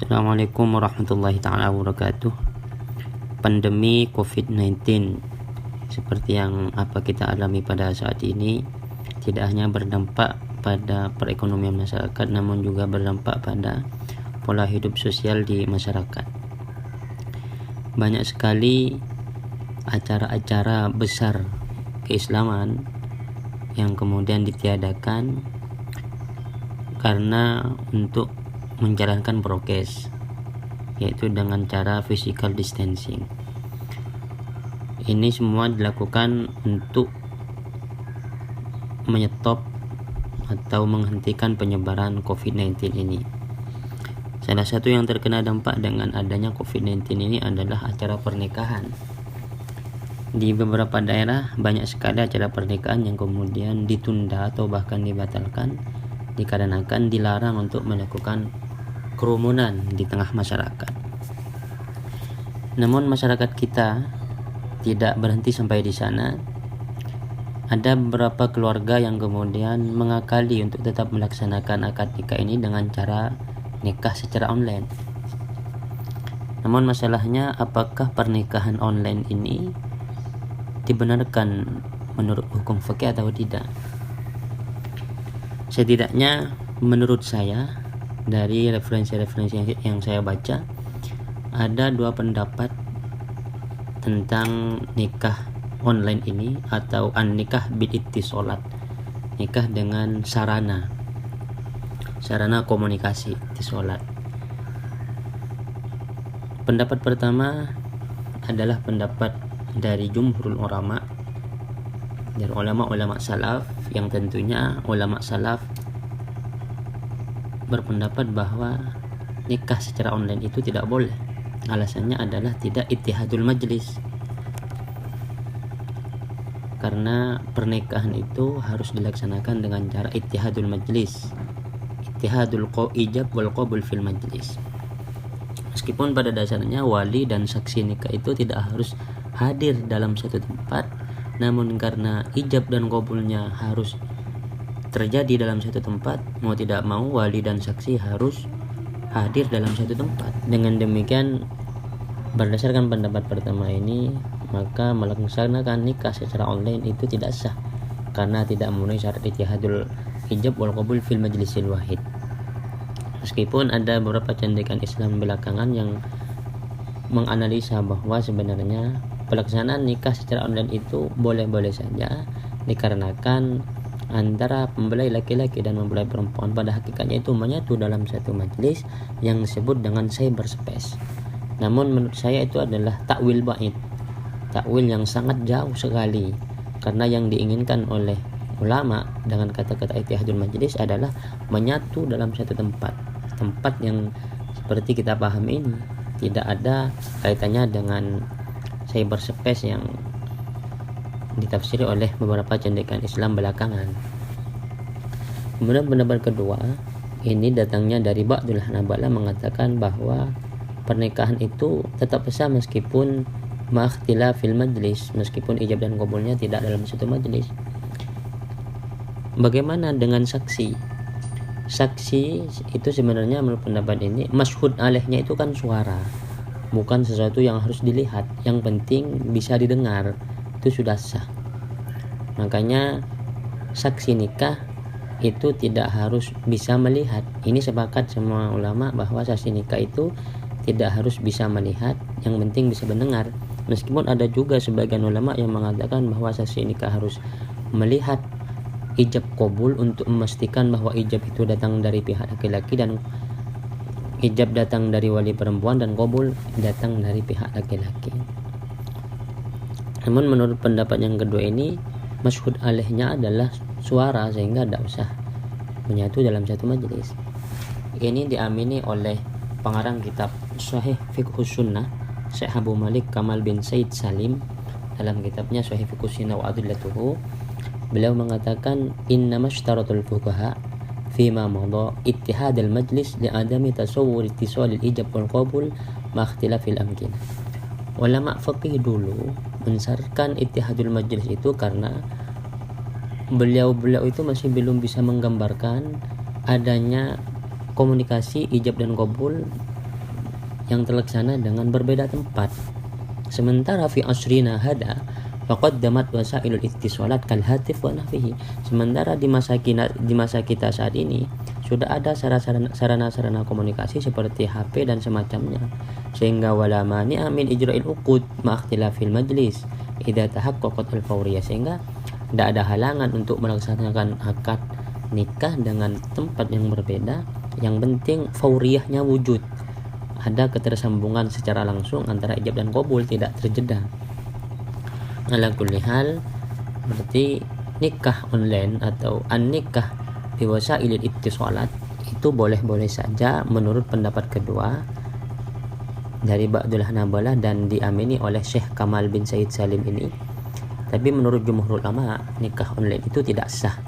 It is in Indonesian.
Assalamualaikum warahmatullahi ta'ala wabarakatuh. Pandemi COVID-19 seperti yang kita alami pada saat ini tidak hanya berdampak pada perekonomian masyarakat, namun juga berdampak pada pola hidup sosial di masyarakat. Banyak sekali acara-acara besar keislaman yang kemudian ditiadakan karena untuk menjalankan prokes, yaitu dengan cara physical distancing. Ini semua dilakukan untuk menyetop atau menghentikan penyebaran COVID-19 ini. Salah satu yang terkena dampak dengan adanya COVID-19 ini adalah acara pernikahan. Di beberapa daerah banyak sekali acara pernikahan yang kemudian ditunda atau bahkan dibatalkan dikarenakan dilarang untuk melakukan kerumunan di tengah masyarakat. Namun masyarakat kita tidak berhenti sampai di sana. Ada beberapa keluarga yang kemudian mengakali untuk tetap melaksanakan akad nikah ini dengan cara nikah secara online. Namun masalahnya, apakah pernikahan online ini dibenarkan menurut hukum fikih atau tidak? Setidaknya menurut saya, dari referensi-referensi yang saya baca, ada dua pendapat tentang nikah online ini atau an-nikah bil-ittisalat, nikah dengan sarana komunikasi ittisalat. Pendapat pertama adalah pendapat dari jumhurul ulama, dari ulama-ulama salaf, yang tentunya ulama salaf berpendapat bahwa nikah secara online itu tidak boleh. Alasannya adalah tidak ittihadul majlis, karena pernikahan itu harus dilaksanakan dengan cara ittihadul majlis, ittihadul ijab wal qabul fil majlis. Meskipun pada dasarnya wali dan saksi nikah itu tidak harus hadir dalam satu tempat, namun karena ijab dan qabulnya harus terjadi dalam satu tempat, mau tidak mau wali dan saksi harus hadir dalam satu tempat. Dengan demikian, berdasarkan pendapat pertama ini, maka melaksanakan nikah secara online itu tidak sah karena tidak memenuhi syarat ittihadul ijab wal qabul fil majlisil wahid. Meskipun ada beberapa cendekian Islam belakangan yang menganalisa bahwa sebenarnya pelaksanaan nikah secara online itu boleh-boleh saja, dikarenakan antara mempelai laki-laki dan mempelai perempuan pada hakikatnya itu menyatu dalam satu majlis yang disebut dengan cyberspace. Namun menurut saya itu adalah takwil ba'id, takwil yang sangat jauh sekali, karena yang diinginkan oleh ulama dengan kata-kata ittihadul majlis adalah menyatu dalam satu tempat yang seperti kita paham ini tidak ada kaitannya dengan cyberspace yang ditafsiri oleh beberapa cendekian Islam belakangan. Kemudian pendapat kedua ini datangnya dari Ba'dul Hanabalah, mengatakan bahwa pernikahan itu tetap sah meskipun ma'khtilafil majlis, meskipun ijab dan qabulnya tidak dalam satu majlis. Bagaimana dengan saksi? Saksi itu sebenarnya menurut pendapat ini masyhud alaihnya itu kan suara, bukan sesuatu yang harus dilihat, yang penting bisa didengar, itu sudah sah. Makanya saksi nikah itu tidak harus bisa melihat. Ini sepakat semua ulama bahwa saksi nikah itu tidak harus bisa melihat, yang penting bisa mendengar. Meskipun ada juga sebagian ulama yang mengatakan bahwa saksi nikah harus melihat ijab qabul untuk memastikan bahwa ijab itu datang dari pihak laki-laki dan ijab datang dari wali perempuan dan qabul datang dari pihak laki-laki. Namun menurut pendapat yang kedua ini, masyhud alaihnya adalah suara, sehingga tidak usah menyatu dalam satu majelis. Ini diamini oleh pengarang kitab Sahih Fiqhus Sunnah, Syekh Abu Malik Kamal bin Said Salim, dalam kitabnya Sahih Fiqhus Sunnah wa Adillatuhu. Beliau mengatakan, innama ishtaratul fuqaha fima madha ittihadul majlis li'adami tasawwur ittisalil ijab wal qabul ma ikhtilafil amkinah. Ulama fikih dulu mensyaratkan ittihadul majlis itu karena beliau itu masih belum bisa menggambarkan adanya komunikasi ijab dan qabul yang terlaksana dengan berbeda tempat. Sementara fi asrina hada faqaddamat wasailul ittisalat kal hatif wa nahwihi. Sementara di masa kita saat ini sudah ada sarana-sarana komunikasi seperti HP dan semacamnya, sehingga wala mani'a min ijra'il uqud ma ikhtilafil majlis idza tahaqqaqat al-fawriyah, sehingga tidak ada halangan untuk melaksanakan akad nikah dengan tempat yang berbeda, yang penting fauriyahnya wujud, ada ketersambungan secara langsung antara ijab dan qabul, tidak terjeda. Ala kulli hal, berarti nikah online atau an-nikah biwasailil ittisalat itu boleh-boleh saja menurut pendapat kedua dari Ba'dul Hanabalah dan diamini oleh Syekh Kamal bin Said Salim ini. Tapi menurut jumhur ulama, nikah online itu tidak sah.